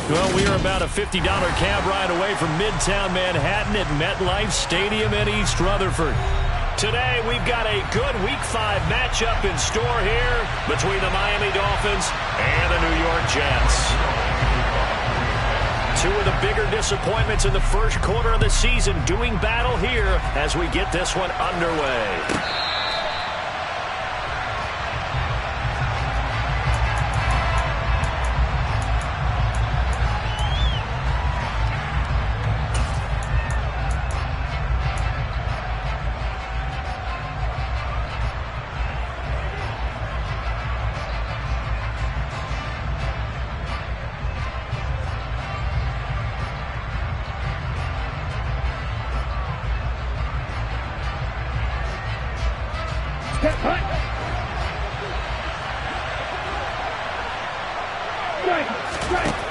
Well, we are about a $50 cab ride away from Midtown Manhattan at MetLife Stadium in East Rutherford. Today, we've got a good Week 5 matchup in store here between the Miami Dolphins and the New York Jets. Two of the bigger disappointments in the first quarter of the season doing battle here as we get this one underway.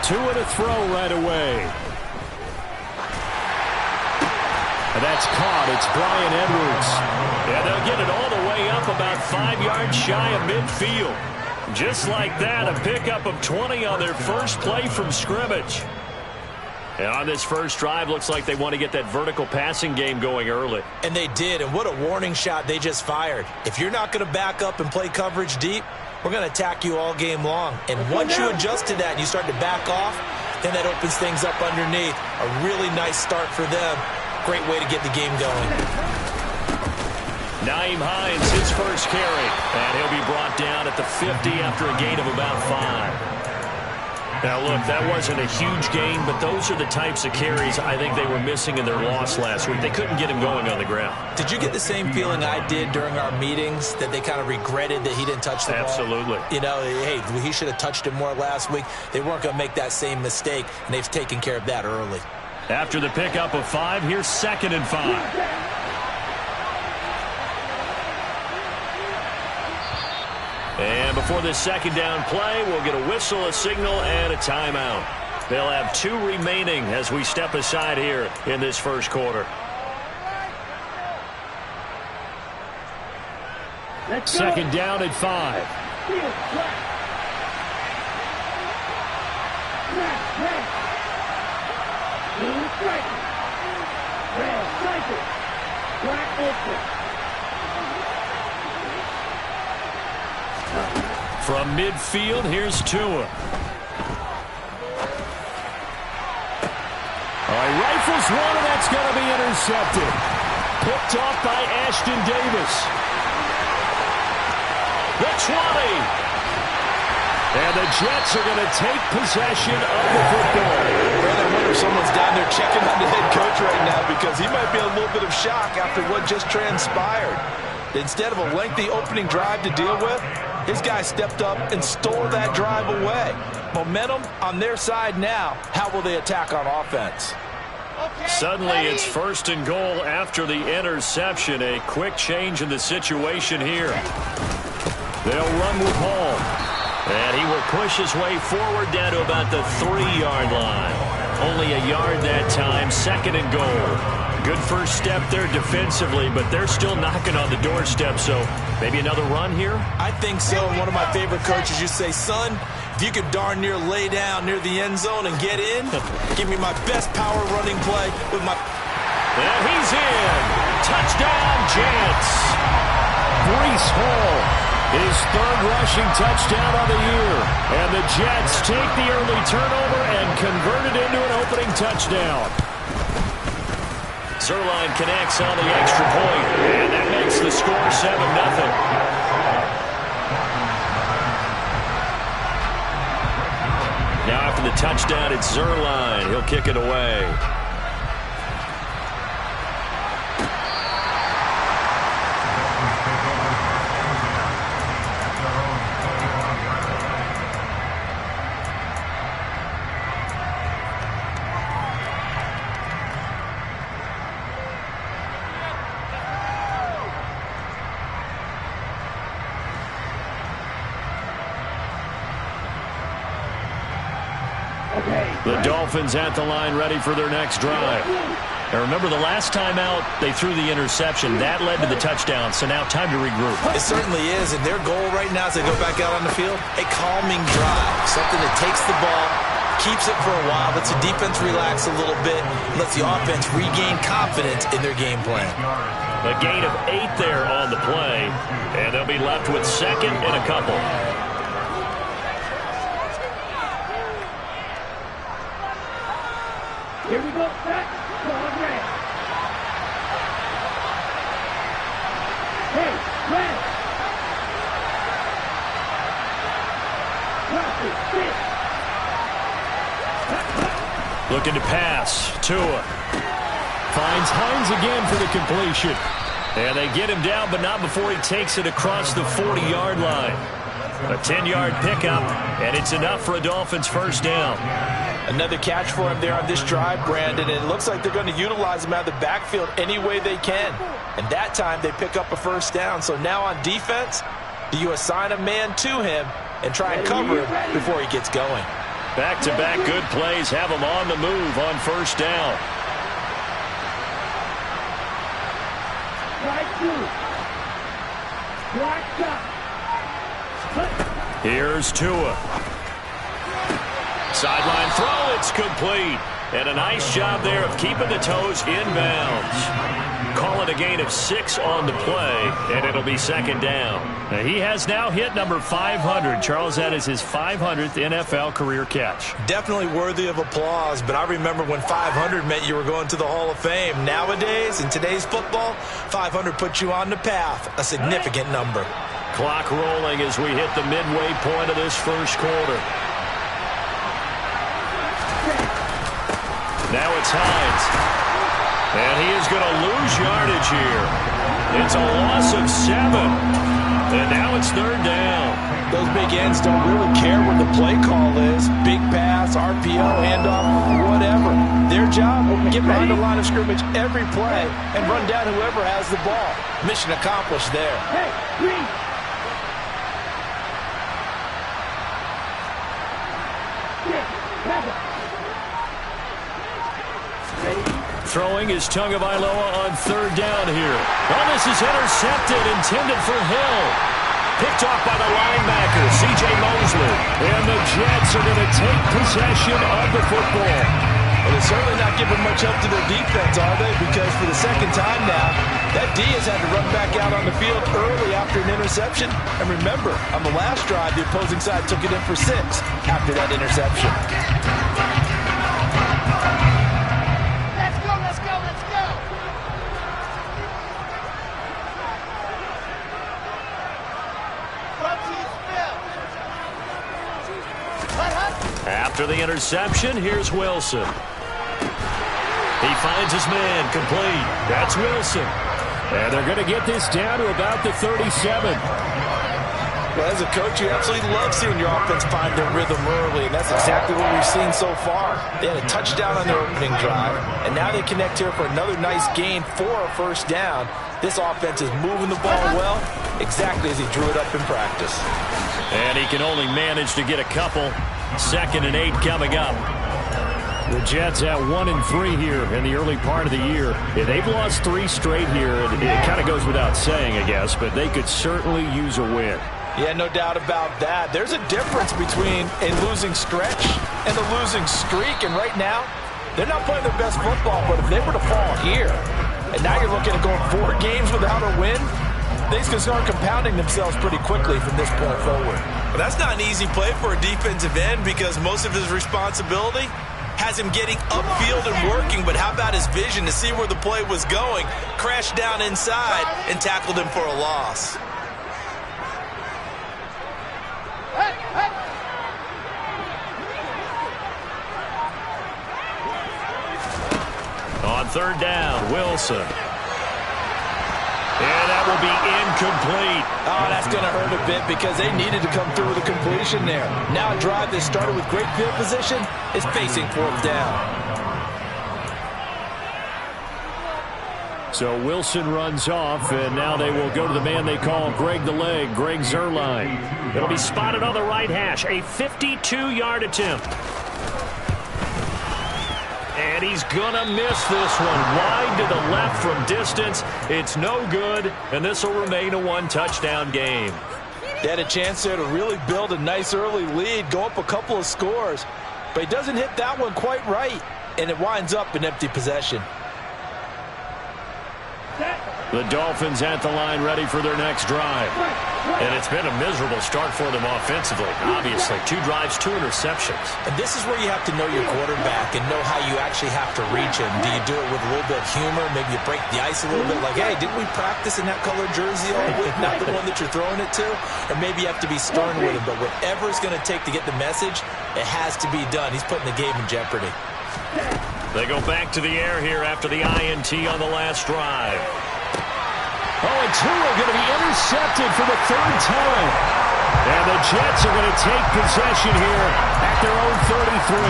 Two and a throw right away. And that's caught. It's Brian Edwards. Yeah, they'll get it all the way up about 5 yards shy of midfield. Just like that, a pickup of 20 on their first play from scrimmage. And on this first drive, looks like they want to get that vertical passing game going early. And they did, and what a warning shot they just fired. If you're not going to back up and play coverage deep, we're going to attack you all game long. And once you adjust to that and you start to back off, then that opens things up underneath. A really nice start for them. Great way to get the game going. Nyheim Hines, his first carry. And he'll be brought down at the 50 after a gain of about 5. Now, look, that wasn't a huge gain, but those are the types of carries I think they were missing in their loss last week. They couldn't get him going on the ground. Did you get the same feeling I did during our meetings, that they kind of regretted that he didn't touch the ball? Absolutely. You know, hey, he should have touched it more last week. They weren't going to make that same mistake, and they've taken care of that early. After the pickup of 5, here's 2nd and 5. And before this second down play, we'll get a whistle, a signal, and a timeout. They'll have 2 remaining as we step aside here in this first quarter. Second down at 5. From midfield, here's Tua. All right, rifles one, and that's going to be intercepted. Picked off by Ashton Davis. The 20. And the Jets are going to take possession of the football. Brother, I wonder if someone's down there checking on the head coach right now, because he might be in a little bit of shock after what just transpired. Instead of a lengthy opening drive to deal with, his guy stepped up and stole that drive away. Momentum on their side now. How will they attack on offense? Suddenly it's 1st and goal after the interception. A quick change in the situation here. They'll run with Hall. And he will push his way forward down to about the 3-yard line. Only a yard that time. 2nd and goal. Good first step there defensively, but they're still knocking on the doorstep, so maybe another run here? I think so. One of my favorite coaches used to say, son, if you could darn near lay down near the end zone and get in, give me my best power running play with my... And he's in. Touchdown, Jets. Breece Hall, his 3rd rushing touchdown of the year. And the Jets take the early turnover and convert it into an opening touchdown. Zerline connects on the extra point, and that makes the score 7-0. Now after the touchdown, it's Zerline. He'll kick it away. The Dolphins at the line ready for their next drive. And remember, the last time out, they threw the interception. That led to the touchdown, so now time to regroup. It certainly is, and their goal right now as they go back out on the field, a calming drive, something that takes the ball, keeps it for a while, lets the defense relax a little bit, lets the offense regain confidence in their game plan. A gain of 8 there on the play, and they'll be left with second and a couple. Here we go, set, going red. Hey, red. Looking to pass. Tua finds Hines again for the completion. And they get him down, but not before he takes it across the 40-yard line. A 10-yard pickup, and it's enough for a Dolphins first down. Another catch for him there on this drive, Brandon, and it looks like they're going to utilize him out of the backfield any way they can. And that time they pick up a first down. So now on defense, do you assign a man to him and try and cover him before he gets going? Back-to-back good plays have him on the move on first down. Here's Tua. Sideline throw, it's complete. And a nice job there of keeping the toes inbounds. Call it a gain of 6 on the play, and it'll be second down. Now, he has now hit number 500. Charles, that is his 500th NFL career catch. Definitely worthy of applause, but I remember when 500 meant you were going to the Hall of Fame. Nowadays, in today's football, 500 puts you on the path, a significant number. Clock rolling as we hit the midway point of this first quarter. Now it's Hines. And he is going to lose yardage here. It's a loss of 7. And now it's third down. Those big ends don't really care what the play call is. Big pass, RPO, handoff, whatever. Their job, get behind the line of scrimmage every play and run down whoever has the ball. Mission accomplished there. Hey, green. Throwing is Tagovailoa on third down here. Oh, this is intercepted, intended for Hill. Picked off by the linebacker, C.J. Mosley. And the Jets are going to take possession of the football. Well, they're certainly not giving much help to their defense, are they? Because for the second time now, that D has had to run back out on the field early after an interception. And remember, on the last drive, the opposing side took it in for 6 after that interception. After the interception, here's Wilson. He finds his man, complete. That's Wilson. And they're going to get this down to about the 37. Well, as a coach, you absolutely love seeing your offense find their rhythm early, and that's exactly what we've seen so far. They had a touchdown on their opening drive, and now they connect here for another nice gain for a first down. This offense is moving the ball well, exactly as he drew it up in practice. And he can only manage to get a couple. 2nd and 8 coming up. The Jets at 1-3 here in the early part of the year. Yeah, they've lost 3 straight here. It kind of goes without saying, I guess, but they could certainly use a win. Yeah, no doubt about that. There's a difference between a losing stretch and a losing streak, and right now, they're not playing their best football, but if they were to fall here, and now you're looking at going 4 games without a win, things can start compounding themselves pretty quickly from this point forward. But that's not an easy play for a defensive end because most of his responsibility has him getting upfield and working. But how about his vision to see where the play was going, crashed down inside, and tackled him for a loss? On third down, Wilson. And that will be incomplete. Oh, that's going to hurt a bit because they needed to come through with a completion there. Now a drive that started with great field position is facing 4th down. So Wilson runs off, and now they will go to the man they call Greg the Leg, Greg Zuerlein. It'll be spotted on the right hash, a 52-yard attempt. And he's going to miss this one. Wide to the left from distance. It's no good, and this will remain a 1-touchdown game. They had a chance there to really build a nice early lead, go up a couple of scores. but he doesn't hit that one quite right, and it winds up an empty possession. The Dolphins at the line ready for their next drive. And it's been a miserable start for them offensively, obviously. 2 drives, 2 interceptions. And this is where you have to know your quarterback and know how you actually have to reach him. Do you do it with a little bit of humor? Maybe you break the ice a little bit like, hey, didn't we practice in that colored jersey all week? Not the one that you're throwing it to? Or maybe you have to be stern with him. But whatever it's going to take to get the message, it has to be done. He's putting the game in jeopardy. They go back to the air here after the INT on the last drive. Oh, and Tua going to be intercepted for the 3rd time. And the Jets are going to take possession here at their own 33.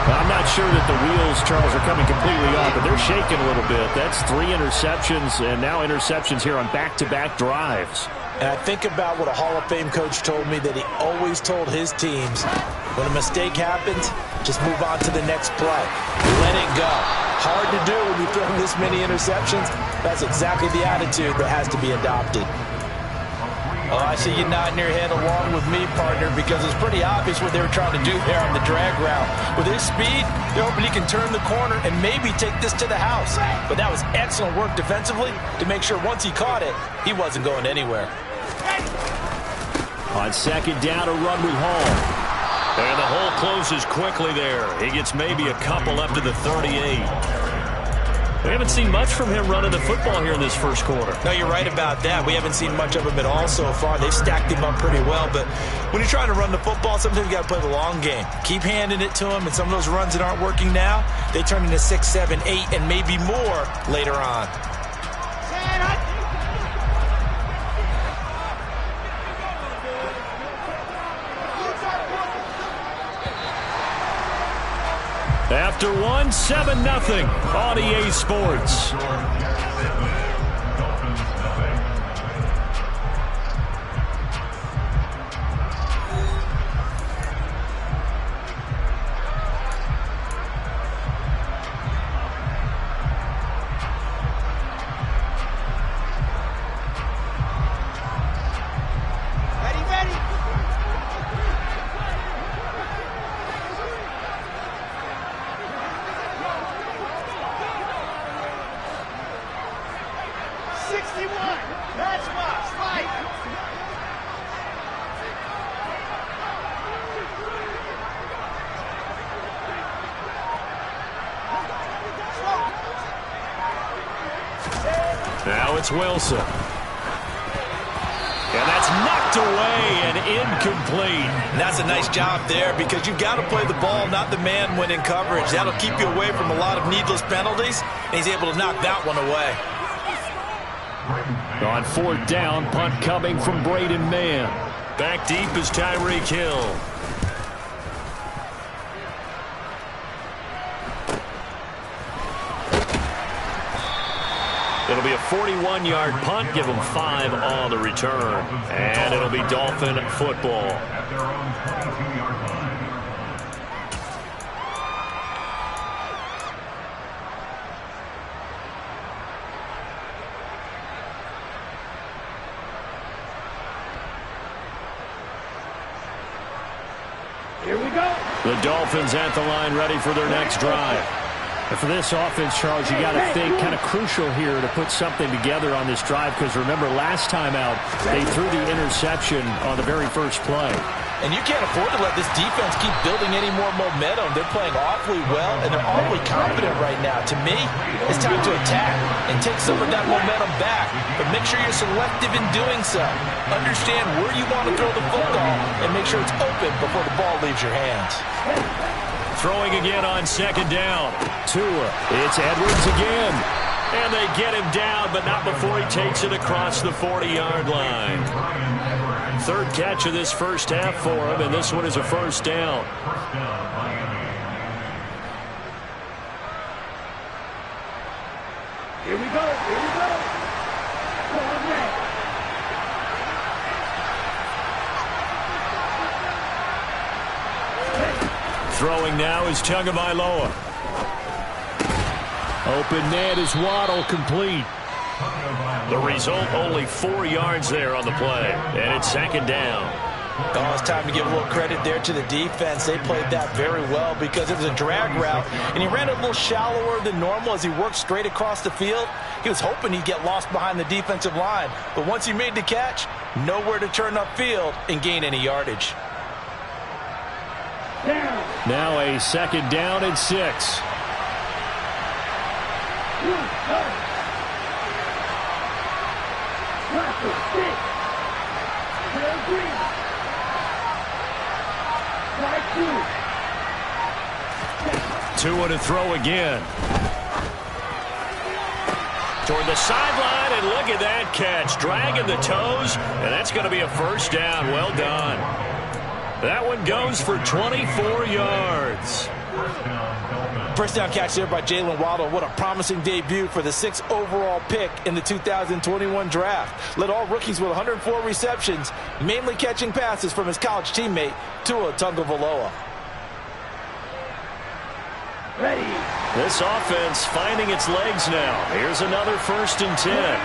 I'm not sure that the wheels, Charles, are coming completely off, but they're shaking a little bit. That's 3 interceptions, and now interceptions here on back-to-back drives. And I think about what a Hall of Fame coach told me, that he always told his teams, when a mistake happens, just move on to the next play. Let it go. Hard to do when you throw this many interceptions. That's exactly the attitude that has to be adopted. Oh, I see you nodding your head along with me, partner, because it's pretty obvious what they were trying to do there on the drag route. With his speed, they're hoping he can turn the corner and maybe take this to the house. But that was excellent work defensively to make sure once he caught it, he wasn't going anywhere. On 2nd down, a run with Hall. And the hole closes quickly there. He gets maybe a couple up to the 38. We haven't seen much from him running the football here in this first quarter. No, you're right about that. We haven't seen much of him at all so far. They've stacked him up pretty well. But when you're trying to run the football, sometimes you got to play the long game. Keep handing it to him, and some of those runs that aren't working now, they turn into 6, 7, 8, and maybe more later on. After 7-0 on EA Sports. Now it's Wilson. And that's knocked away and incomplete. And that's a nice job there, because you've got to play the ball, not the man when in coverage. That'll keep you away from a lot of needless penalties, and he's able to knock that one away. On 4th down, punt coming from Braden Mann. Back deep is Tyreek Hill. It'll be a 41-yard punt, give them 5 on the return. And it'll be Dolphin football. Here we go. The Dolphins at the line ready for their next drive. And for this offense, Charles, you got to think kind of crucial here to put something together on this drive, because remember, last time out, they threw the interception on the very first play. And you can't afford to let this defense keep building any more momentum. They're playing awfully well, and they're awfully confident right now. To me, it's time to attack and take some of that momentum back. But make sure you're selective in doing so. Understand where you want to throw the football and make sure it's open before the ball leaves your hands. Throwing again on 2nd down. Tua. It's Edwards again. And they get him down, but not before he takes it across the 40-yard line. 3rd catch of this first half for him, and this one is a 1st down. Here we go. Here we go. Come on, man. Throwing now is Tagovailoa. Open net is Waddle, complete. The result, only 4 yards there on the play. And it's 2nd down. Oh, it's time to give a little credit there to the defense. They played that very well because it was a drag route, and he ran it a little shallower than normal as he worked straight across the field. He was hoping he'd get lost behind the defensive line, but once he made the catch, nowhere to turn upfield and gain any yardage. Now a second down and 6. Tua to throw again. Toward the sideline, and look at that catch. Dragging the toes, and that's going to be a first down. Well done. That one goes for 24 yards. First down catch there by Jalen Waddle. What a promising debut for the 6th overall pick in the 2021 draft. Led all rookies with 104 receptions, mainly catching passes from his college teammate, Tua Tagovailoa. Ready. This offense finding its legs now. Here's another 1st and 10.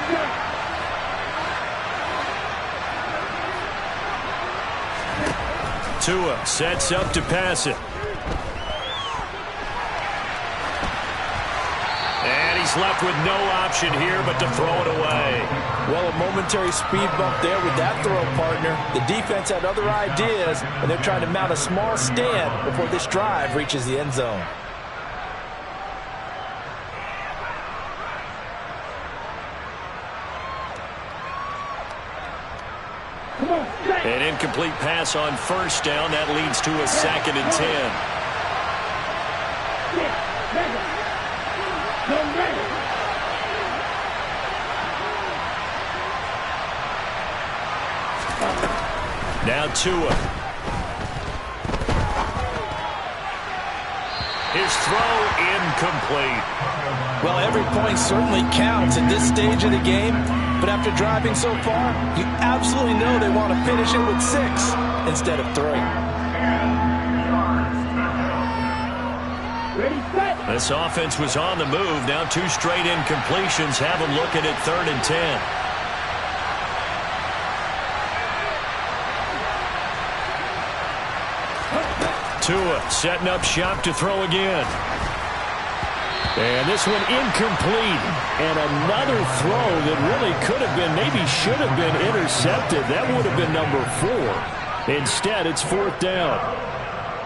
Tua sets up to pass it. And he's left with no option here but to throw it away. Well, a momentary speed bump there with that throw, partner. The defense had other ideas, and they're trying to mount a small stand before this drive reaches the end zone. An incomplete pass on 1st down. That leads to a 2nd and 10. Now Tua. His throw incomplete. Well, every point certainly counts at this stage of the game. But after driving so far, you absolutely know they want to finish it with 6 instead of 3. This offense was on the move. Now 2 straight incompletions have them looking at 3rd and 10. Tua setting up shop to throw again. And this one incomplete. And another throw that really could have been, maybe should have been intercepted. That would have been number 4. Instead, it's 4th down.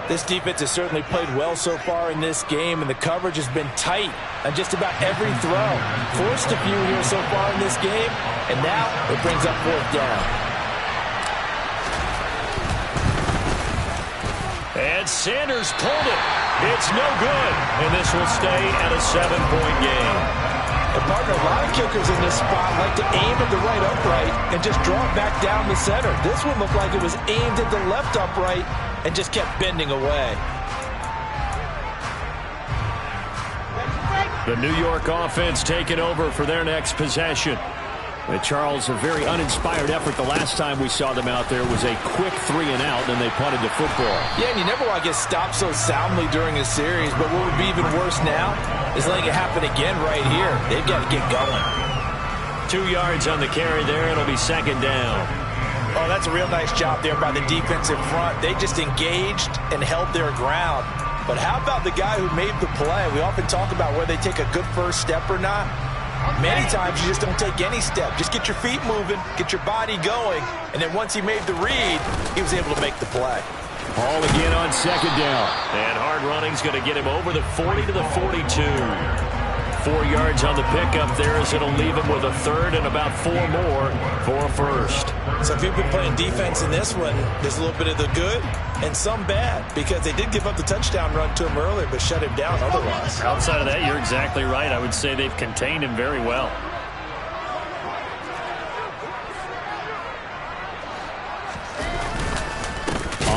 This defense has certainly played well so far in this game, and the coverage has been tight on just about every throw. Forced a few here so far in this game, and now it brings up 4th down. And Sanders pulled it. It's no good, and this will stay at a 7-point game. And partner, a lot of kickers in this spot like to aim at the right upright and just draw it back down the center. This one looked like it was aimed at the left upright and just kept bending away. The New York offense taking over for their next possession. And Charles, a very uninspired effort the last time we saw them out there was a quick 3-and-out, and they punted the football. Yeah, and you never want to get stopped so soundly during a series, but what would be even worse now is letting it happen again right here. They've got to get going. 2 yards on the carry there. It'll be 2nd down. Oh, that's a real nice job there by the defense in front. They just engaged and held their ground. But how about the guy who made the play? We often talk about whether they take a good first step or not. Many times you just don't take any step. Just get your feet moving, get your body going, and then once he made the read, he was able to make the play. Ball again on 2nd down. And hard running's going to get him over the 40 to the 42. 4 yards on the pickup there as it'll leave him with a 3rd and about 4 more for a 1st. So if you've been playing defense in this one, there's a little bit of the good and some bad because they did give up the touchdown run to him earlier but shut him down otherwise. Outside of that, you're exactly right. I would say they've contained him very well.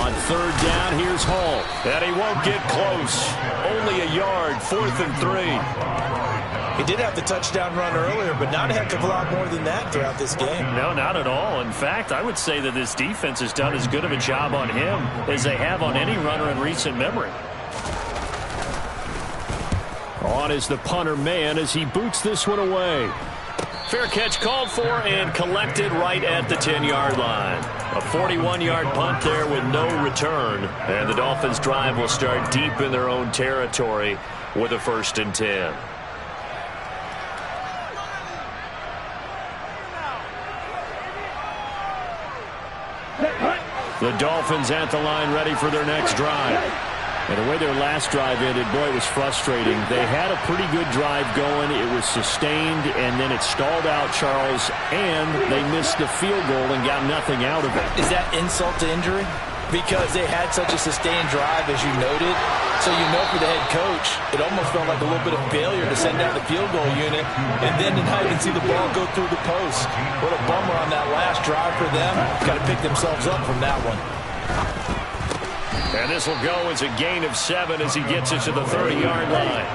On 3rd down, here's Hall. And he won't get close. Only a yard, 4th and 3. He did have the touchdown run earlier, but not a heck of a lot more than that throughout this game. No, not at all. In fact, I would say that this defense has done as good of a job on him as they have on any runner in recent memory. On is the punter man as he boots this one away. Fair catch called for and collected right at the 10-yard line. A 41-yard punt there with no return. And the Dolphins' drive will start deep in their own territory with a 1st and 10. The Dolphins at the line ready for their next drive. And the way their last drive ended, boy, it was frustrating. They had a pretty good drive going. It was sustained, and then it stalled out, Charles, and they missed the field goal and got nothing out of it. Is that insult to injury? Because they had such a sustained drive, as you noted. So you know for the head coach, it almost felt like a little bit of failure to send out the field goal unit and then to not even see the ball go through the post. What a bummer on that last drive for them. Got to pick themselves up from that one. And this will go as a gain of 7 as he gets it to the 30-yard line.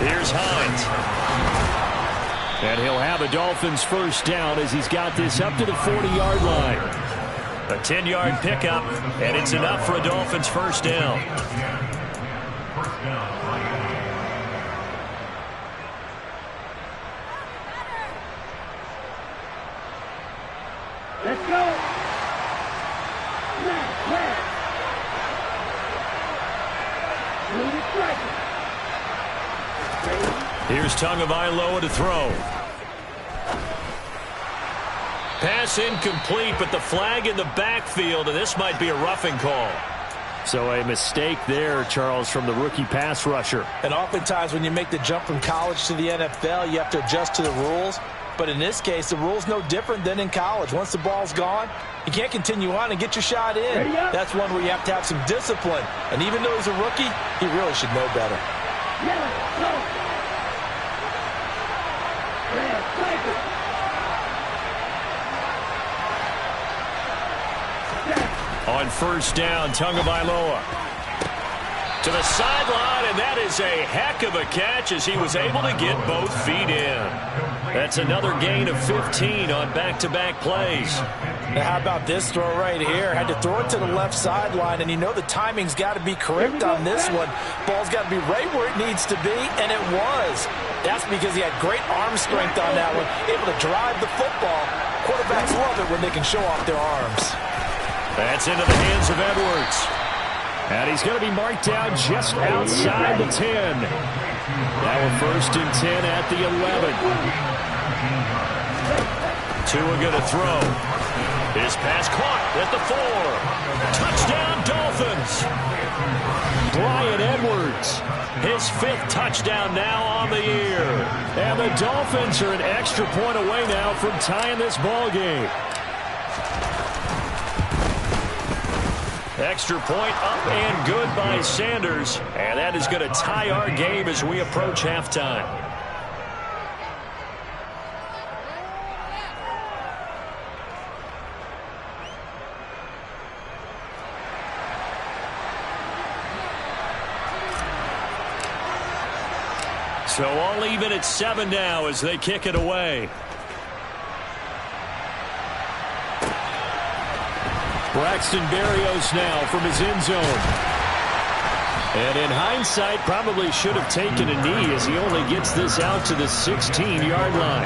Here's Hines. And he'll have a Dolphins 1st down as he's got this up to the 40-yard line. A 10-yard pickup, and it's enough for a Dolphins 1st down. Let's go. Here's Tagovailoa to throw. Pass incomplete, but the flag in the backfield, and this might be a roughing call. So a mistake there, Charles, from the rookie pass rusher. And oftentimes when you make the jump from college to the NFL, you have to adjust to the rules. But in this case, the rule's no different than in college. Once the ball's gone, you can't continue on and get your shot in. That's one where you have to have some discipline. And even though he's a rookie, he really should know better. On 1st down, Tagovailoa to the sideline, and that is a heck of a catch as he was able to get both feet in. That's another gain of 15 on back-to-back plays. Now how about this throw right here? Had to throw it to the left sideline, and you know the timing's got to be correct on this one. Ball's got to be right where it needs to be, and it was. That's because he had great arm strength on that one, able to drive the football. Quarterbacks love it when they can show off their arms. That's into the hands of Edwards. And he's going to be marked down just outside the 10. Now a 1st and 10 at the 11. Tua going to throw. His pass caught at the 4. Touchdown, Dolphins. Bryan Edwards, his 5th touchdown now on the year. And the Dolphins are an extra point away now from tying this ball game. Extra point up and good by Sanders. And that is going to tie our game as we approach halftime. So all even at 7 now as they kick it away. Braxton Berrios now from his end zone. And in hindsight, probably should have taken a knee as he only gets this out to the 16-yard line.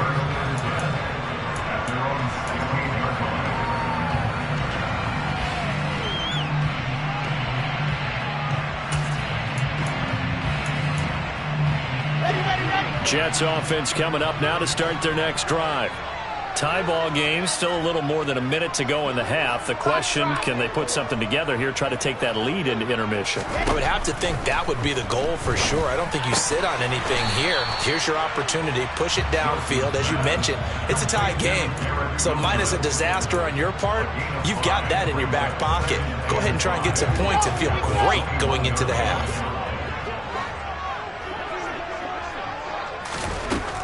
Jets offense coming up now to start their next drive. Tie ball game, still a little more than a minute to go in the half. The question, can they put something together here, try to take that lead into intermission? I would have to think that would be the goal for sure. I don't think you sit on anything here. Here's your opportunity. Push it downfield. As you mentioned, it's a tie game. So minus a disaster on your part, you've got that in your back pocket. Go ahead and try and get some points and feel great going into the half.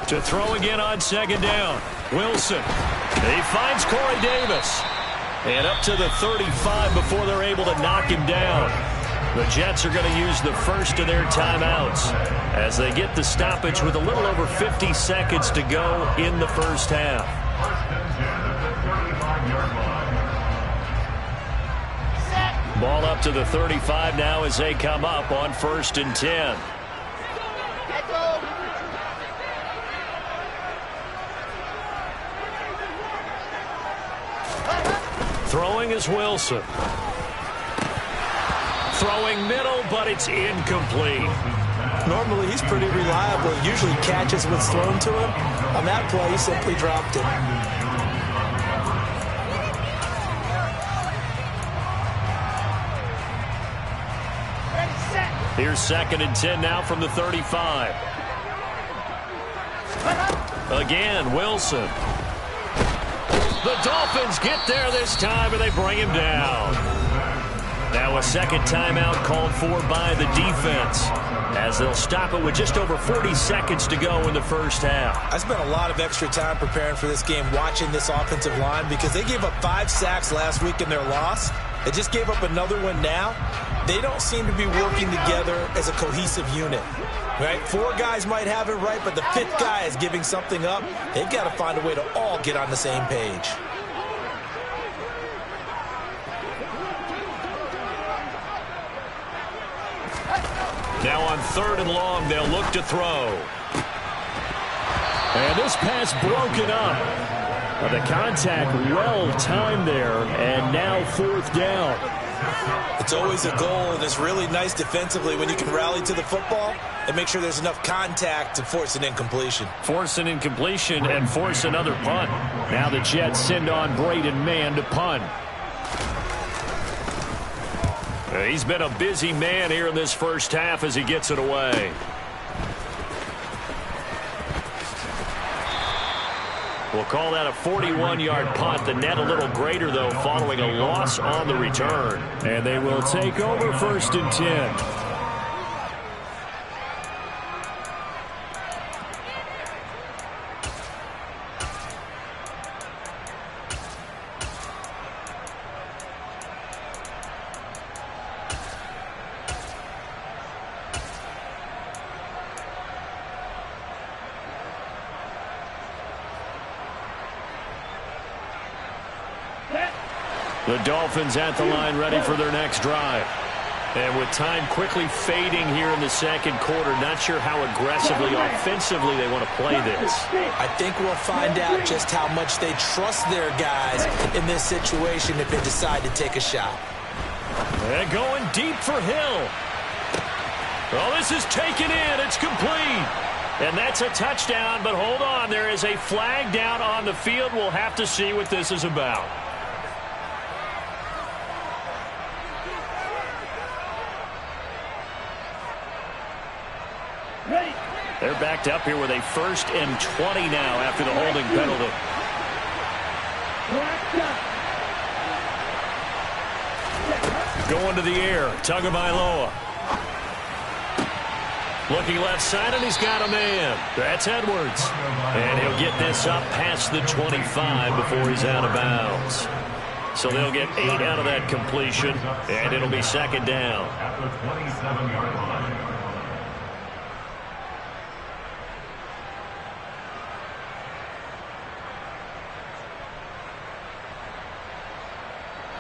To throw again on 2nd down. Wilson. He finds Corey Davis. And up to the 35 before they're able to knock him down. The Jets are going to use the first of their timeouts as they get the stoppage with a little over 50 seconds to go in the first half. Ball up to the 35 now as they come up on 1st and 10. Throwing is Wilson. Throwing middle, but it's incomplete. Normally, he's pretty reliable. Usually catches what's thrown to him. On that play, he simply dropped it. Here's 2nd and 10 now from the 35. Again, Wilson. The Dolphins get there this time, and they bring him down. Now a second timeout called for by the defense, as they'll stop it with just over 40 seconds to go in the first half. I spent a lot of extra time preparing for this game watching this offensive line because they gave up 5 sacks last week in their loss. They just gave up another one now. They don't seem to be working together as a cohesive unit. Right? 4 guys might have it right, but the 5th guy is giving something up. They've got to find a way to all get on the same page. Now on 3rd and long, they'll look to throw. And this pass broken up. The contact well timed there, and now 4th down. It's always a goal, and it's really nice defensively when you can rally to the football and make sure there's enough contact to force an incompletion. Force an incompletion and force another punt. Now the Jets send on Braden Mann to punt. He's been a busy man here in this first half as he gets it away. We'll call that a 41-yard punt. The net a little greater, though, following a loss on the return. And they will take over 1st and 10. The Dolphins at the line ready for their next drive. And with time quickly fading here in the second quarter, not sure how aggressively, offensively they want to play this. I think we'll find out just how much they trust their guys in this situation if they decide to take a shot. And going deep for Hill. Oh, this is taken in. It's complete. And that's a touchdown, but hold on. There is a flag down on the field. We'll have to see what this is about. They're backed up here with a 1st and 20 now after the holding penalty. Going to the air, Tagovailoa. Looking left side, and he's got a man. That's Edwards. And he'll get this up past the 25 before he's out of bounds. So they'll get 8 out of that completion, and it'll be 2nd down. At the 27-yard line.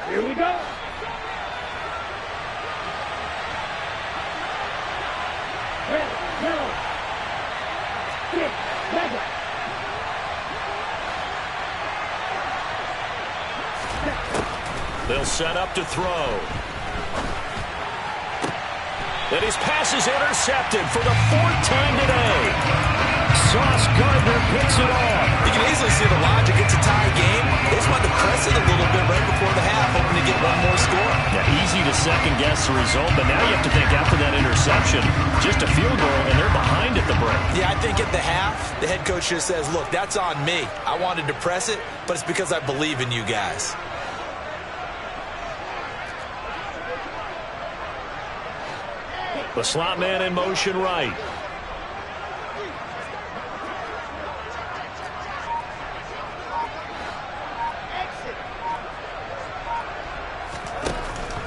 Here we go. Ready, go. 6, 7. They'll set up to throw. And his pass is intercepted for the 4th time today. Sauce Gardner picks it off. You can easily see the logic. It's a tie game. They just wanted to press it a little bit right before the half, hoping to get one more score. Yeah, easy to second-guess the result, but now you have to think after that interception, just a field goal, and they're behind at the break. Yeah, I think at the half, the head coach just says, look, that's on me. I wanted to press it, but it's because I believe in you guys. The slot man in motion right.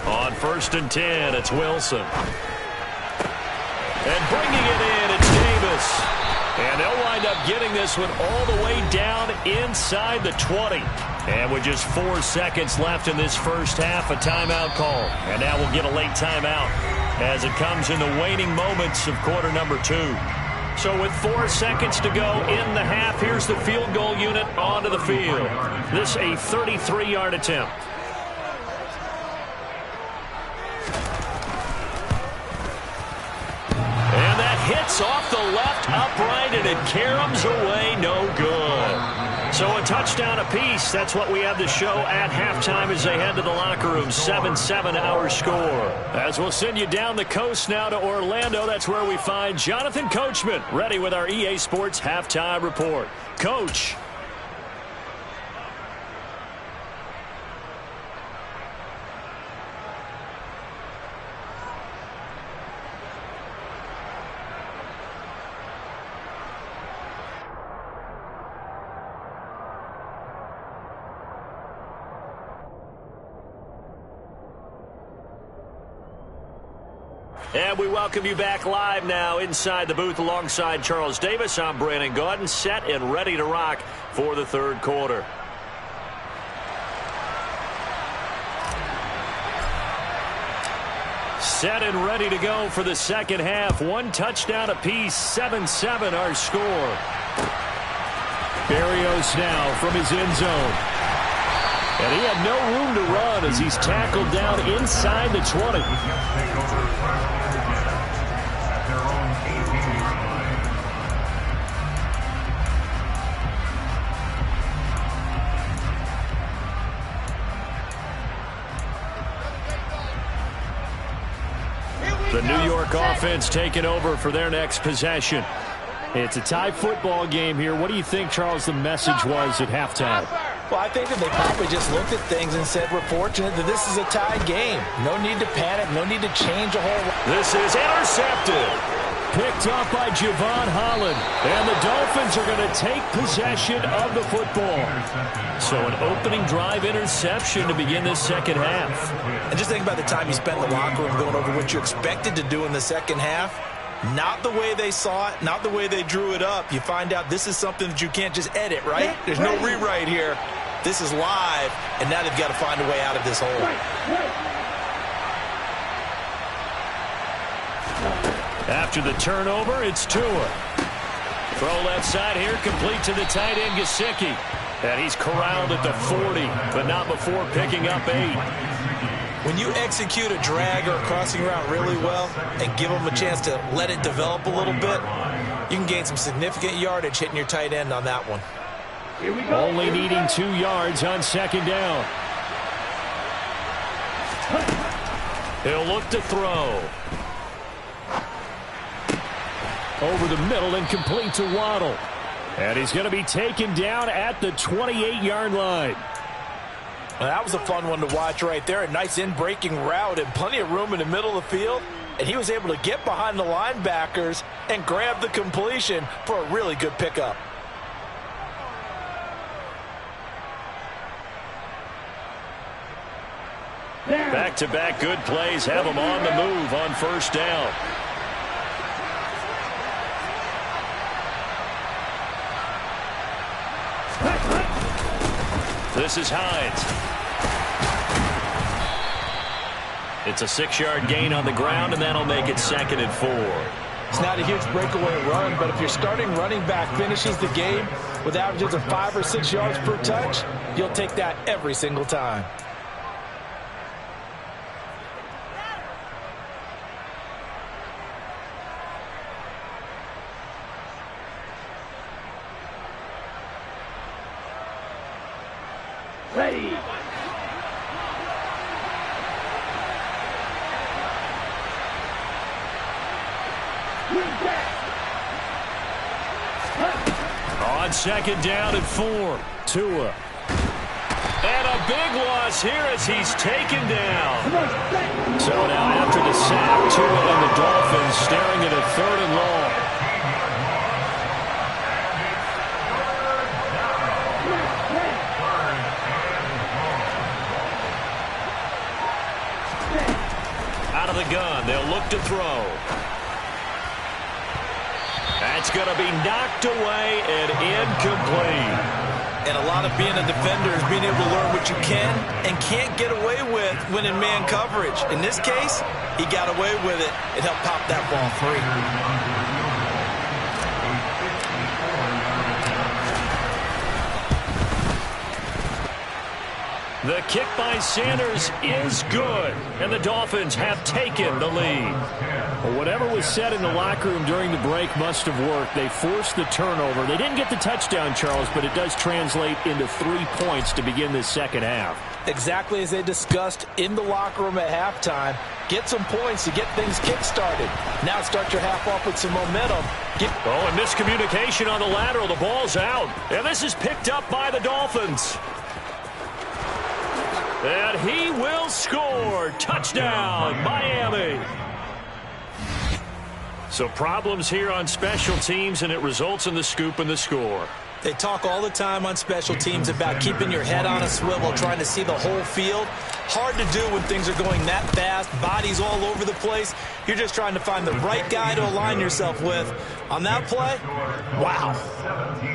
On 1st and 10, it's Wilson. And bringing it in, it's Davis. And they'll wind up getting this one all the way down inside the 20. And with just 4 seconds left in this first half, a timeout call. And now we'll get a late timeout as it comes in the waning moments of quarter number 2. So with 4 seconds to go in the half, here's the field goal unit onto the field. This a 33-yard attempt. And that hits off the left upright, and it caroms away, no good. So a touchdown apiece. That's what we have to show at halftime as they head to the locker room. 7-7 our score. As we'll send you down the coast now to Orlando, that's where we find Jonathan Coachman ready with our EA Sports halftime report. Coach. And we welcome you back live now inside the booth alongside Charles Davis. I'm Brandon Gaudin, set and ready to rock for the third quarter. Set and ready to go for the second half. 1 touchdown apiece, 7-7 our score. Berrios now from his end zone. And he had no room to run as he's tackled down inside the 20. The New York offense taking over for their next possession. It's a tie football game here. What do you think, Charles, the message was at halftime? Well, I think that they probably just looked at things and said, we're fortunate that this is a tied game. No need to panic. No need to change a whole lot. This is intercepted. Picked up by Javon Holland. And the Dolphins are going to take possession of the football. So an opening drive interception to begin this second half. And just think about the time you spent in the locker room going over what you expected to do in the second half. Not the way they saw it, not the way they drew it up. You find out this is something that you can't just edit, right? There's no rewrite here. This is live, and now they've got to find a way out of this hole. After the turnover, it's Tua. Throw left side here, complete to the tight end, Gesicki. And he's corralled at the 40, but not before picking up 8. When you execute a drag or a crossing route really well and give them a chance to let it develop a little bit, you can gain some significant yardage hitting your tight end on that one. Only needing 2 yards on second down. He'll look to throw. Over the middle and complete to Waddle. And he's going to be taken down at the 28-yard line. Well, that was a fun one to watch right there. A nice in-breaking route and plenty of room in the middle of the field. And he was able to get behind the linebackers and grab the completion for a really good pickup. Back-to-back good plays have him on the move on first down. This is Hines. It's a 6-yard gain on the ground, and that'll make it 2nd and 4. It's not a huge breakaway run, but if your starting running back finishes the game with averages of 5 or 6 yards per touch, you'll take that every single time. Ready. On second down and 4, Tua. And a big loss here as he's taken down. So now after the sack, Tua and the Dolphins staring at a 3rd and long. Out of the gun, they'll look to throw. And It's going to be knocked away and incomplete. And a lot of being a defender is being able to learn what you can and can't get away with when in man coverage. In this case, he got away with it and helped pop that ball free. The kick by Sanders is good, and the Dolphins have taken the lead. Well, whatever was said in the locker room during the break must have worked. They forced the turnover. They didn't get the touchdown, Charles, but it does translate into 3 points to begin this second half. Exactly as they discussed in the locker room at halftime. Get some points to get things kick-started. Now start your half off with some momentum. And miscommunication on the lateral. The ball's out. And this is picked up by the Dolphins. And he will score. Touchdown, Miami. So problems here on special teams, and it results in the scoop and the score. They talk all the time on special teams about keeping your head on a swivel, trying to see the whole field. Hard to do when things are going that fast, bodies all over the place. You're just trying to find the right guy to align yourself with. On that play, wow.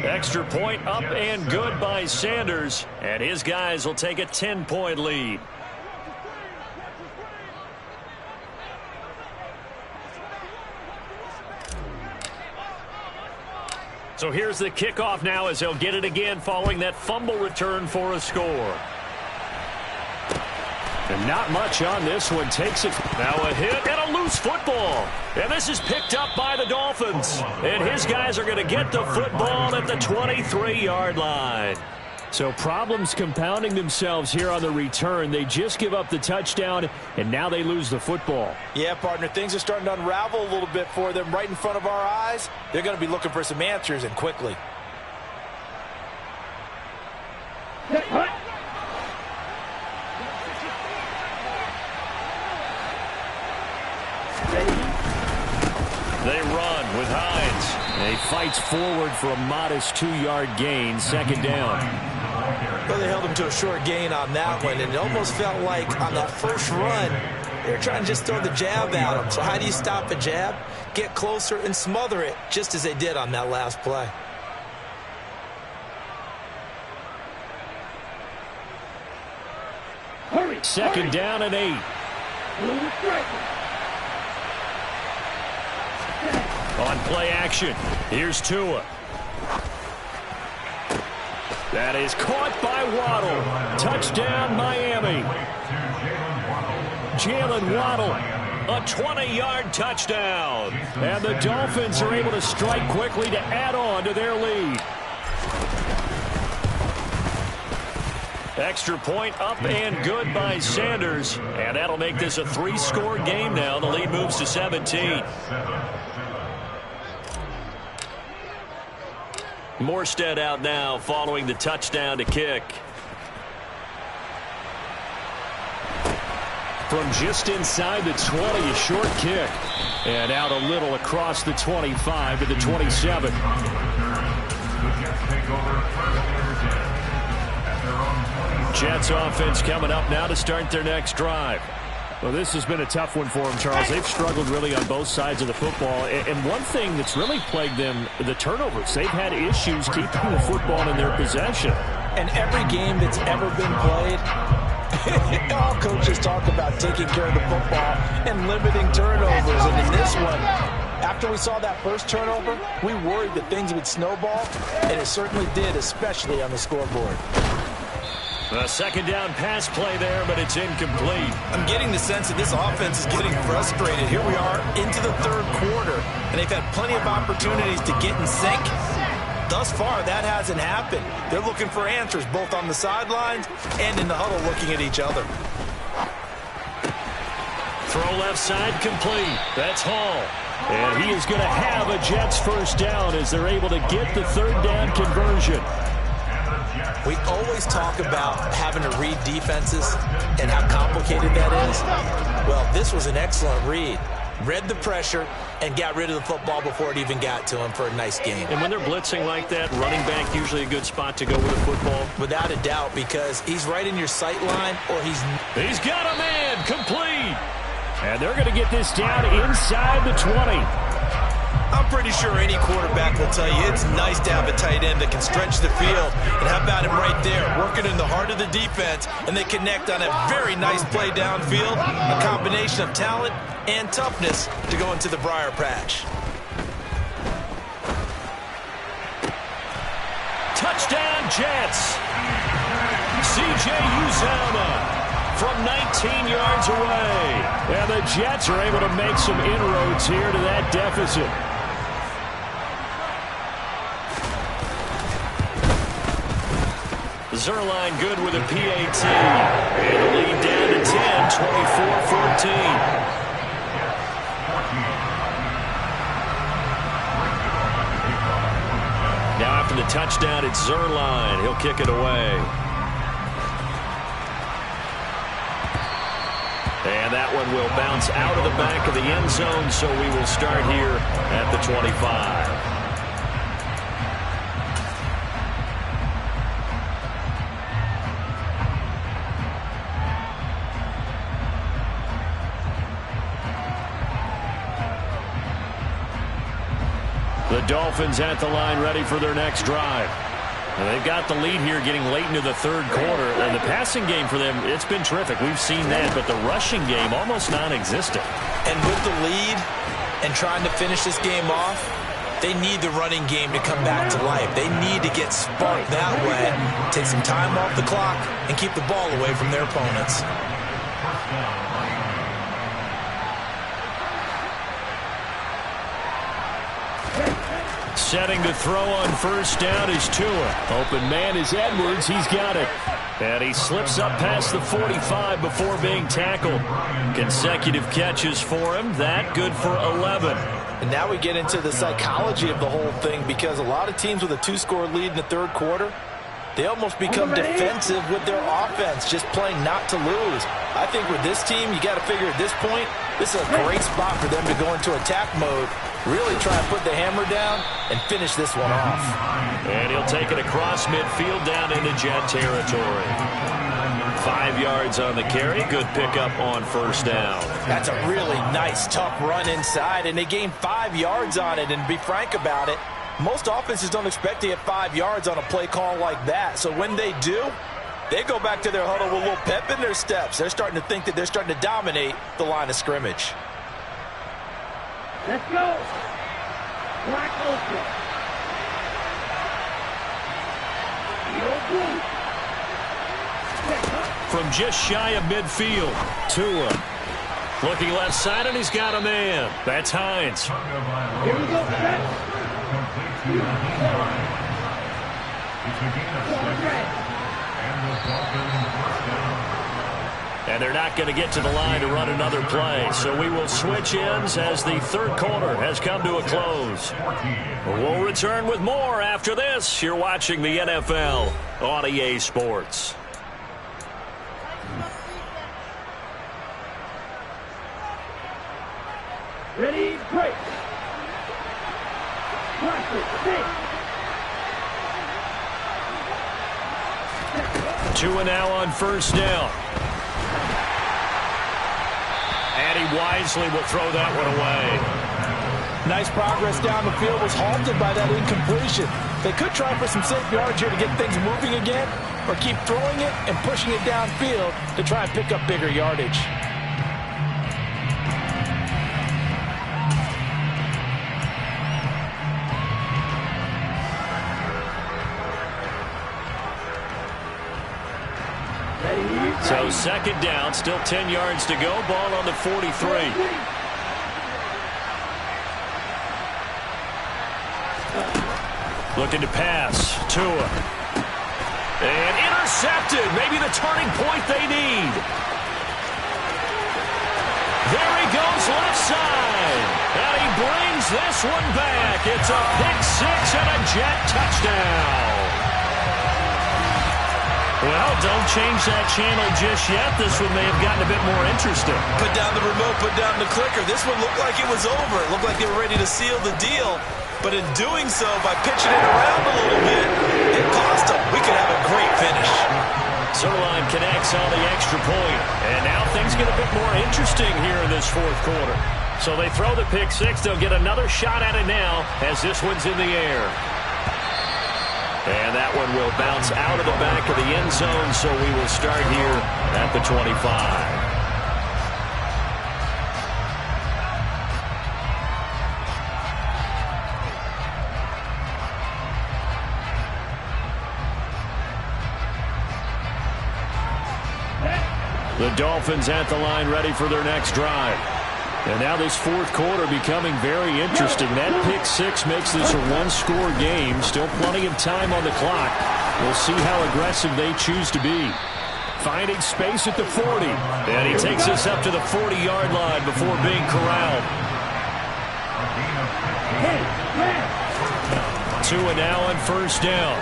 Extra point up and good by Sanders, and his guys will take a 10-point lead. So here's the kickoff now as they'll get it again following that fumble return for a score. And not much on this one. Takes it. Now a hit and a loose football. And this is picked up by the Dolphins. And his guys are going to get the football at the 23-yard line. So problems compounding themselves here on the return. They just give up the touchdown, and now they lose the football. Yeah, partner, things are starting to unravel a little bit for them right in front of our eyes. They're going to be looking for some answers, and quickly. Set, hut. They run with Hines. He fights forward for a modest 2-yard gain, second down. Well, they held him to a short gain on that one, and it almost felt like on that first run, they were trying to just throw the jab at him. So how do you stop a jab? Get closer and smother it, just as they did on that last play. Hurry. Second down and 8. On play action, here's Tua. That is caught by Waddle. Touchdown, Miami. Jalen Waddle, a 20-yard touchdown. And the Dolphins are able to strike quickly to add on to their lead. Extra point up and good by Sanders. And that'll make this a 3-score game now. The lead moves to 17. Morstead out now following the touchdown to kick. From just inside the 20, a short kick. And out a little across the 25 to the 27. Jets offense coming up now to start their next drive. Well, this has been a tough one for them, Charles. They've struggled really on both sides of the football. And one thing that's really plagued them, the turnovers. They've had issues keeping the football in their possession. And every game that's ever been played, all coaches talk about taking care of the football and limiting turnovers. And in this one, after we saw that first turnover, we worried that things would snowball, and it certainly did, especially on the scoreboard. A second down pass play there, but it's incomplete. I'm getting the sense that this offense is getting frustrated. Here we are into the third quarter, and they've had plenty of opportunities to get in sync. Thus far, that hasn't happened. They're looking for answers both on the sidelines and in the huddle looking at each other. Throw left side complete. That's Hall. And he is going to have a Jets first down as they're able to get the third down conversion. We always talk about having to read defenses and how complicated that is. Well, this was an excellent read. Read the pressure and got rid of the football before it even got to him for a nice game. And when they're blitzing like that, running back usually a good spot to go with the football. Without a doubt, because he's right in your sight line, or he's got a man complete. And they're going to get this down inside the 20. I'm pretty sure any quarterback will tell you it's nice to have a tight end that can stretch the field. And how about him right there, working in the heart of the defense, and they connect on a very nice play downfield, a combination of talent and toughness to go into the briar patch. Touchdown, Jets. C.J. Uzomah from 19 yards away. And the Jets are able to make some inroads here to that deficit. Zerline good with a PAT. And the lead down to 10, 24-14. Now after the touchdown, it's Zerline. He'll kick it away. And that one will bounce out of the back of the end zone, so we will start here at the 25. The Dolphins at the line ready for their next drive. And they've got the lead here getting late into the third quarter. And the passing game for them, it's been terrific. We've seen that. But the rushing game, almost non-existent. And with the lead and trying to finish this game off, they need the running game to come back to life. They need to get sparked that way, take some time off the clock, and keep the ball away from their opponents. Setting to throw on first down is Tua. Open man is Edwards. He's got it. And he slips up past the 45 before being tackled. Consecutive catches for him. That good for 11. And now we get into the psychology of the whole thing, because a lot of teams with a 2-score lead in the third quarter, they almost become defensive with their offense, just playing not to lose. I think with this team, you got to figure at this point, this is a great spot for them to go into attack mode, really try and put the hammer down and finish this one off. And he'll take it across midfield down into Jet territory. 5 yards on the carry. Good pickup on first down. That's a really nice, tough run inside, and they gained 5 yards on it. And to be frank about it, most offenses don't expect to get 5 yards on a play call like that. So when they do, they go back to their huddle with a little pep in their steps. They're starting to think that they're starting to dominate the line of scrimmage. Let's go. Black Ultra. From just shy of midfield, Tua. Looking left side, and he's got a man. That's Hines. Here we go, set. And they're not going to get to the line to run another play. So we will switch ends as the third quarter has come to a close. We'll return with more after this. You're watching the NFL on EA Sports. Ready, break. 2 now on first down. And he wisely will throw that one away. Nice progress down the field, was halted by that incompletion. They could try for some safe yards here to get things moving again, or keep throwing it and pushing it downfield to try and pick up bigger yardage. So second down, still 10 yards to go. Ball on the 43. Looking to pass. Tua. And intercepted. Maybe the turning point they need. There he goes left side. And he brings this one back. It's a pick six and a Jet touchdown. Well, don't change that channel just yet. This one may have gotten a bit more interesting. Put down the remote, put down the clicker. This one looked like it was over. It looked like they were ready to seal the deal. But in doing so, by pitching it around a little bit, it cost them. We could have a great finish. Zerline connects on the extra point. And now things get a bit more interesting here in this fourth quarter. So they throw the pick six. They'll get another shot at it now as this one's in the air. And that one will bounce out of the back of the end zone, so we will start here at the 25. The Dolphins at the line ready for their next drive. And now this fourth quarter becoming very interesting. That pick six makes this a one-score game. Still plenty of time on the clock. We'll see how aggressive they choose to be. Finding space at the 40. And he takes us up to the 40-yard line before being corralled. Tua now on first down.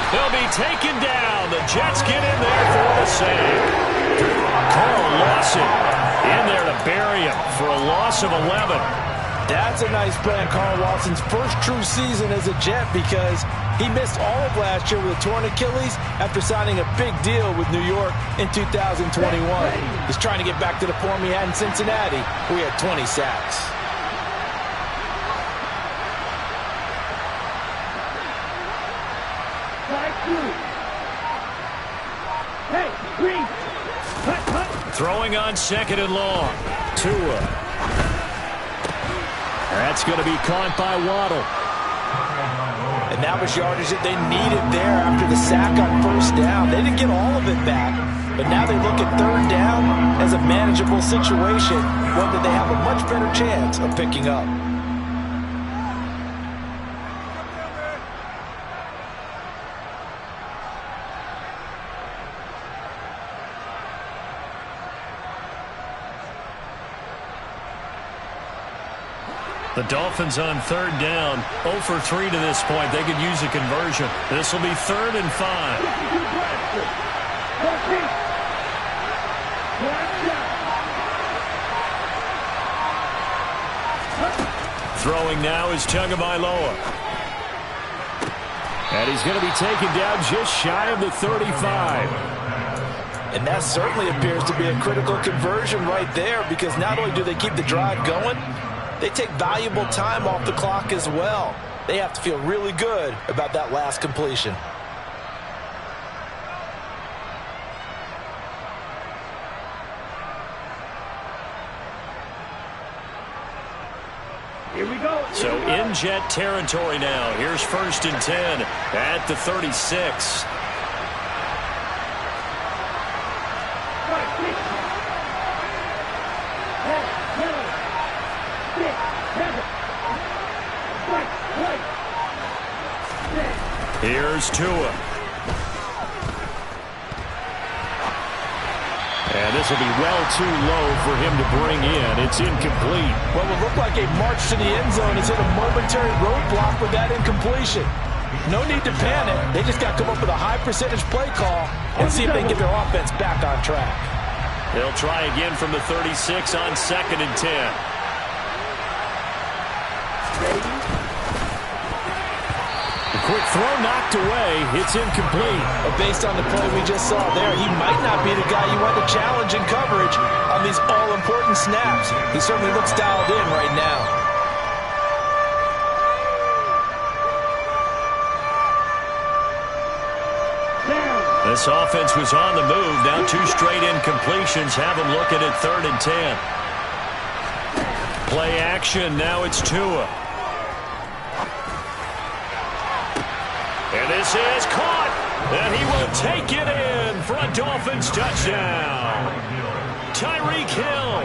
They'll be taken down. The Jets get in there for the save. Carl Lawson in there to bury him for a loss of 11. That's a nice play on Carl Lawson's first true season as a Jet, because he missed all of last year with a torn Achilles after signing a big deal with New York in 2021. He's trying to get back to the form he had in Cincinnati, where he had 20 sacks. Throwing on second and long. Tua. That's going to be caught by Waddle. And that was yardage that they needed there after the sack on first down. They didn't get all of it back, but now they look at third down as a manageable situation, one that they have a much better chance of picking up. The Dolphins on third down, 0 for 3 to this point. They could use a conversion. This will be 3rd and 5. Throwing now is Tagovailoa. And he's going to be taken down just shy of the 35. And that certainly appears to be a critical conversion right there, because not only do they keep the drive going, they take valuable time off the clock as well. They have to feel really good about that last completion. Here we go. So in Jet territory now. Here's 1st and 10 at the 36. Here's Tua. And this will be well too low for him to bring in. It's incomplete. What will look like a march to the end zone is hit a momentary roadblock with that incompletion. No need to panic. They just got to come up with a high percentage play call and see if they can get their offense back on track. They'll try again from the 36 on 2nd and 10. Quick throw knocked away. It's incomplete. But based on the play we just saw there, he might not be the guy you want to challenge in coverage on these all-important snaps. He certainly looks dialed in right now. This offense was on the move. Now 2 straight incompletions have them looking at 3rd and 10. Play action. Now it's Tua. And this is caught, and he will take it in for a Dolphins touchdown. Tyreek Hill,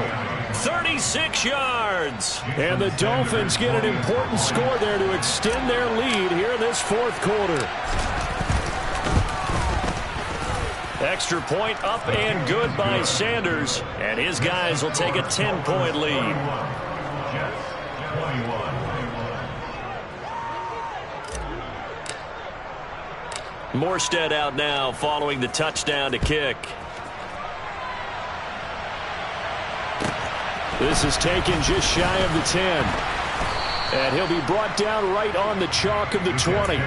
36 yards. And the Dolphins get an important score there to extend their lead here in this 4th quarter. Extra point up and good by Sanders, and his guys will take a 10-point lead. Morstead out now following the touchdown to kick. This is taken just shy of the 10. And he'll be brought down right on the chalk of the 20.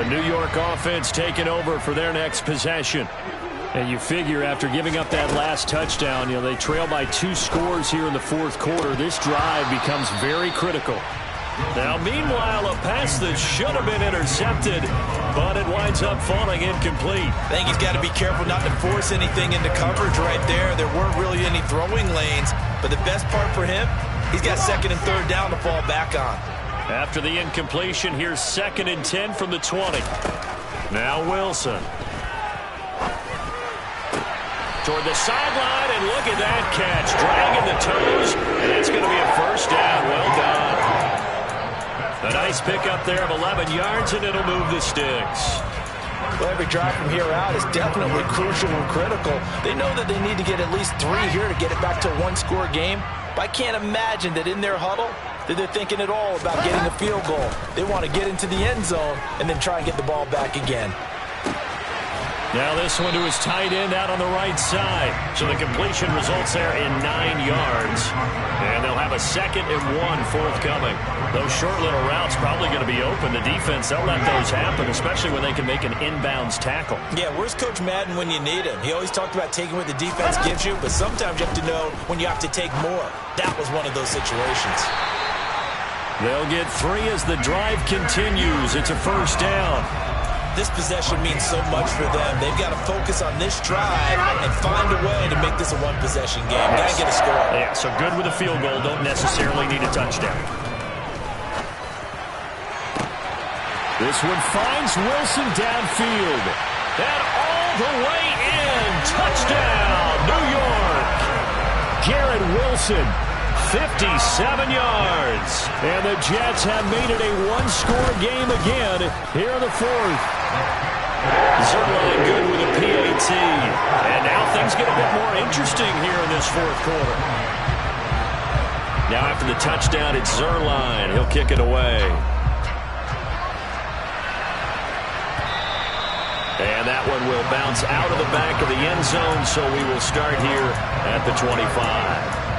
The New York offense taking over for their next possession. And you figure after giving up that last touchdown, they trail by 2 scores here in the fourth quarter. This drive becomes very critical. Now, meanwhile, a pass that should have been intercepted, but it winds up falling incomplete. I think he's got to be careful not to force anything into coverage right there. There weren't really any throwing lanes, but the best part for him, he's got 2nd and 3rd down to fall back on. After the incompletion, here's 2nd and 10 from the 20. Now Wilson. Toward the sideline, and look at that catch. Dragging the toes, and it's going to be a first down. Well done. A nice pickup there of 11 yards, and it'll move the sticks. Well, every drive from here out is definitely crucial and critical. They know that they need to get at least 3 here to get it back to a 1-score game. But I can't imagine that in their huddle that they're thinking at all about getting a field goal. They want to get into the end zone and then try and get the ball back again. Now this one to his tight end out on the right side. So the completion results there in 9 yards. And they'll have a 2nd and 1 forthcoming. Those short little routes probably going to be open. The defense, they'll let those happen, especially when they can make an inbounds tackle. Yeah, where's Coach Madden when you need him? He always talked about taking what the defense gives you, but sometimes you have to know when you have to take more. That was one of those situations. They'll get 3 as the drive continues. It's a first down. This possession means so much for them. They've got to focus on this drive and find a way to make this a one-possession game. Got to get a score. Yeah, so good with a field goal. Don't necessarily need a touchdown. This one finds Wilson downfield. And all the way in. Touchdown, New York. Garrett Wilson, 57 yards. And the Jets have made it a 1-score game again here in the 4th. Zerline good with a PAT. And now things get a bit more interesting here in this 4th quarter. Now after the touchdown, it's Zerline. He'll kick it away. And that one will bounce out of the back of the end zone, so we will start here at the 25.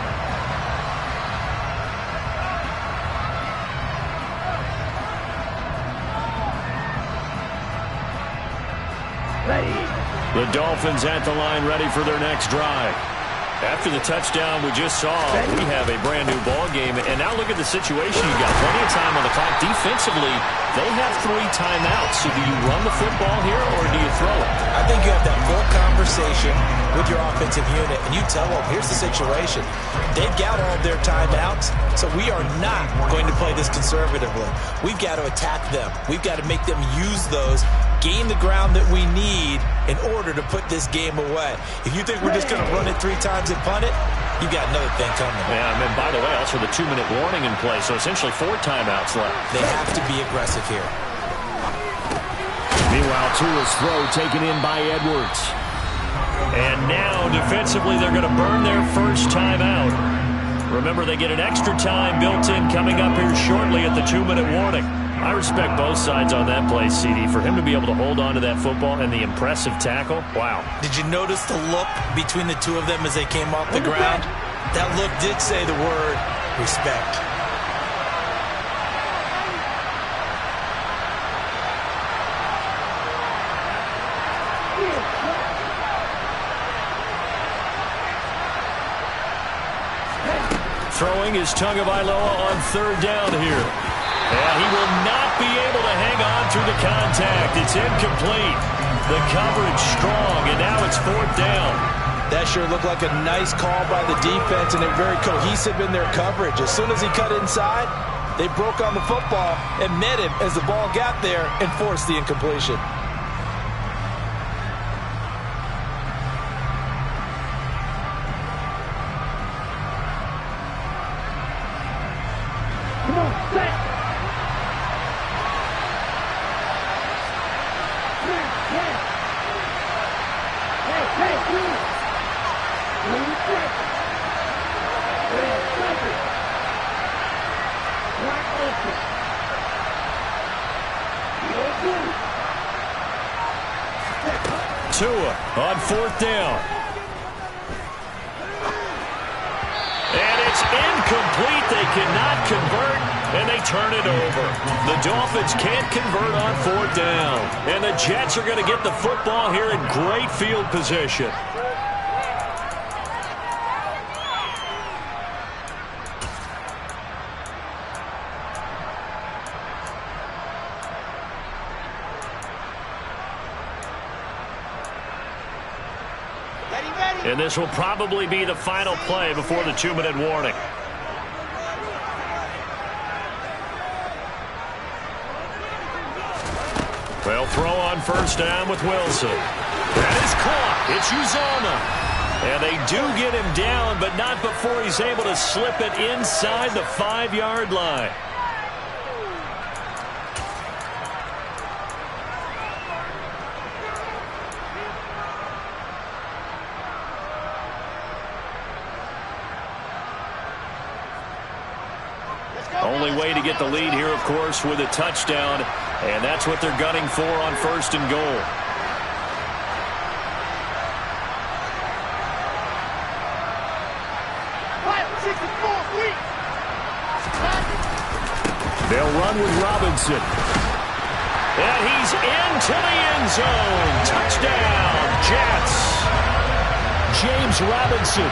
The Dolphins at the line ready for their next drive. After the touchdown we just saw, we have a brand new ball game. And now look at the situation. You got plenty of time on the clock. Defensively, they have 3 timeouts. So do you run the football here or do you throw it? I think you have that full conversation with your offensive unit, and you tell them, here's the situation. They've got all of their timeouts, so we are not going to play this conservatively. We've got to attack them. We've got to make them use those, gain the ground that we need in order to put this game away. If you think we're just going to run it 3 times and punt it, you got another thing coming. Yeah, and then, by the way, also the 2-minute warning in play, so essentially 4 timeouts left. They have to be aggressive here. Meanwhile, Tua's throw taken in by Edwards. And now, defensively, they're going to burn their first timeout. Remember, they get an extra time built in coming up here shortly at the 2-minute warning. I respect both sides on that play, CD. For him to be able to hold on to that football and the impressive tackle, wow. Did you notice the look between the two of them as they came off the ground? That look did say the word respect. Throwing is Tagovailoa on 3rd down here. And he will not be able to hang on through the contact. It's incomplete. The coverage strong, and now it's 4th down. That sure looked like a nice call by the defense, and they're very cohesive in their coverage. As soon as he cut inside, they broke on the football and met him as the ball got there and forced the incompletion. Come on, set. Tua on 4th down. And it's incomplete. They cannot convert. and they turn it over. The Dolphins can't convert on fourth down, and the Jets are going to get the football here in great field position. And this will probably be the final play before the 2-minute warning. They'll throw on first down with Wilson. That is caught. It's Uzomah. And they do get him down, but not before he's able to slip it inside the 5-yard line. Only way to get the lead here, of course, with a touchdown. And that's what they're gunning for on first and goal. They'll run with Robinson. And he's into the end zone. Touchdown, Jets. James Robinson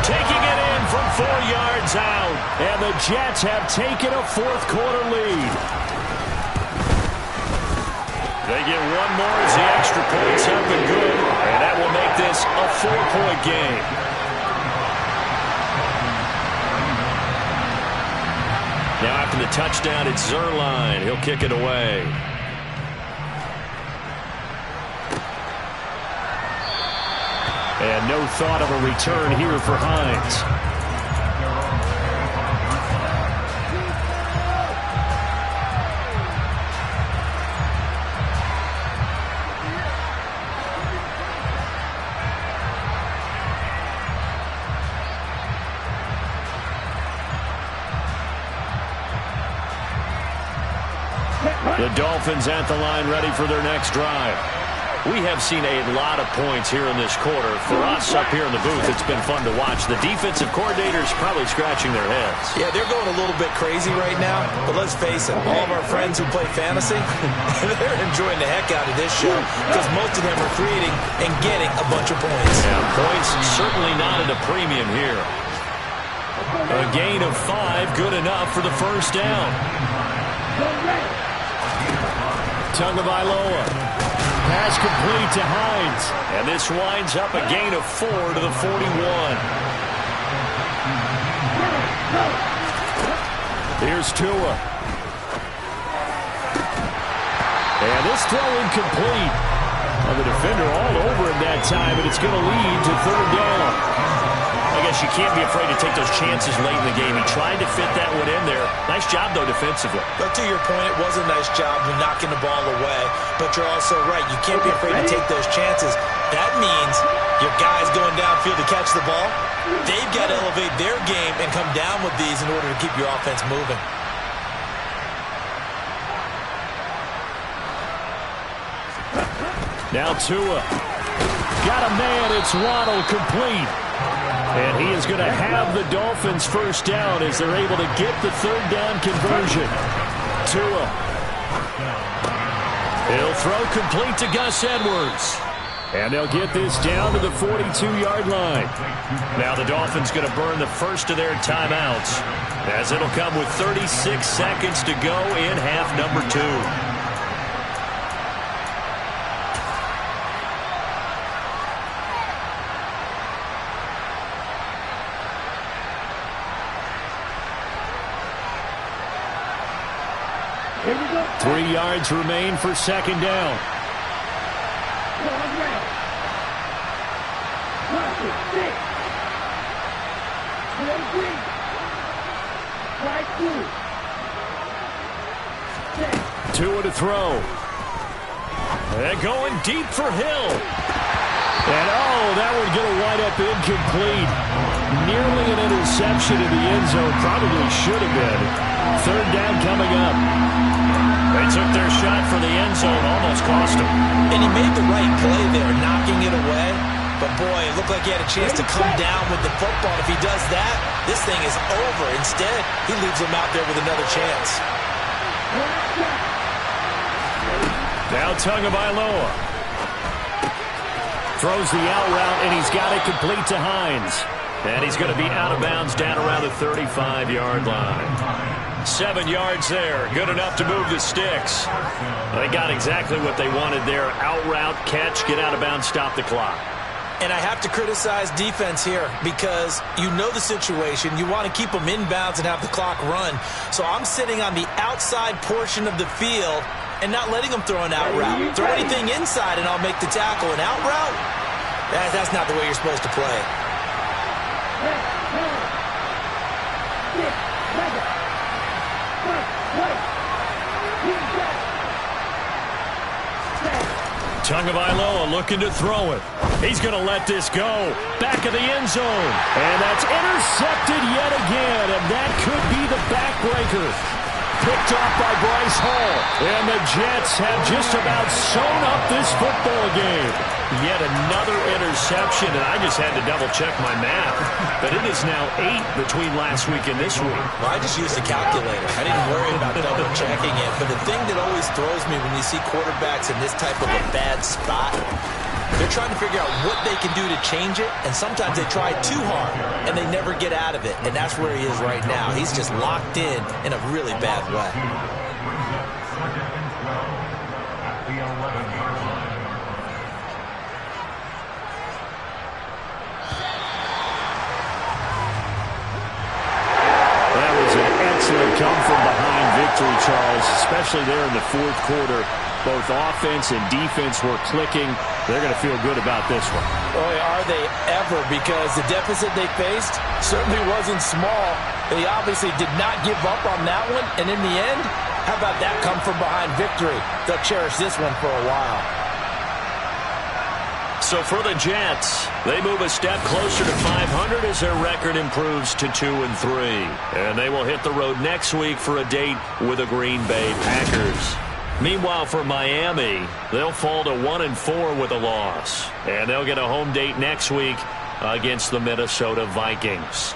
taking it in from 4 yards out. And the Jets have taken a fourth-quarter lead. They get one more as the extra point's up and good. And that will make this a 4-point game. Now after the touchdown, it's Zerline. He'll kick it away. And no thought of a return here for Hines. The Dolphins at the line ready for their next drive. We have seen a lot of points here in this quarter. For us up here in the booth, it's been fun to watch. The defensive coordinators probably scratching their heads. Yeah, they're going a little bit crazy right now. But let's face it, all of our friends who play fantasy, they're enjoying the heck out of this show because most of them are creating and getting a bunch of points. Yeah, points certainly not at a premium here. A gain of 5, good enough for the first down. Tagovailoa. Pass complete to Hines. And this winds up a gain of 4 to the 41. Here's Tua. And this throw incomplete. Well, the defender all over him that time, and it's going to lead to third down. I guess you can't be afraid to take those chances late in the game. He tried to fit that one in there. Nice job, though, defensively. But to your point, it was a nice job of knocking the ball away. But you're also right. You can't be afraid to take those chances. That means your guys going downfield to catch the ball, they've got to elevate their game and come down with these in order to keep your offense moving. Now Tua. Got a man. It's Waddle complete. And he is going to have the Dolphins first down as they're able to get the third down conversion. Tua. He'll throw complete to Gus Edwards. And they'll get this down to the 42-yard line. Now the Dolphins going to burn the first of their timeouts as it'll come with 36 seconds to go in half number 2. Here we go. 3 yards remain for second down. Tua to throw. And going deep for Hill. And that would get a wide up incomplete. Nearly an interception in the end zone. Probably should have been. Third down coming up. They took their shot for the end zone, almost cost him. And he made the right play there, knocking it away. But, boy, it looked like he had a chance to come down with the football. If he does that, this thing is over. Instead, he leaves him out there with another chance. Now Tagovailoa throws the out route, and he's got it complete to Hines. And he's going to be out of bounds down around the 35-yard line. 7 yards there. Good enough to move the sticks. They got exactly what they wanted there. Out route, catch, get out of bounds, stop the clock. And I have to criticize defense here because you know the situation. You want to keep them inbounds and have the clock run. So I'm sitting on the outside portion of the field and not letting them throw an out route. Throw anything inside and I'll make the tackle. An out route? That's not the way you're supposed to play. Tagovailoa looking to throw it. He's going to let this go. Back of the end zone. And that's intercepted yet again. And that could be the backbreaker. Picked off by Bryce Hall. And the Jets have just about sewn up this football game. Yet another interception, and I just had to double-check my math. But it is now 8 between last week and this week. Well, I just used a calculator. I didn't worry about double-checking it. But the thing that always throws me when you see quarterbacks in this type of a bad spot, they're trying to figure out what they can do to change it, and sometimes they try too hard, and they never get out of it. And that's where he is right now. He's just locked in a really bad way. Excellent come-from-behind victory, Charles, especially there in the fourth quarter. Both offense and defense were clicking. They're going to feel good about this one. Boy, are they ever, because the deficit they faced certainly wasn't small. They obviously did not give up on that one, and in the end, how about that come-from-behind victory? They'll cherish this one for a while. So for the Jets, they move a step closer to 500 as their record improves to 2-3. And they will hit the road next week for a date with the Green Bay Packers. Meanwhile, for Miami, they'll fall to 1-4 with a loss. And they'll get a home date next week against the Minnesota Vikings.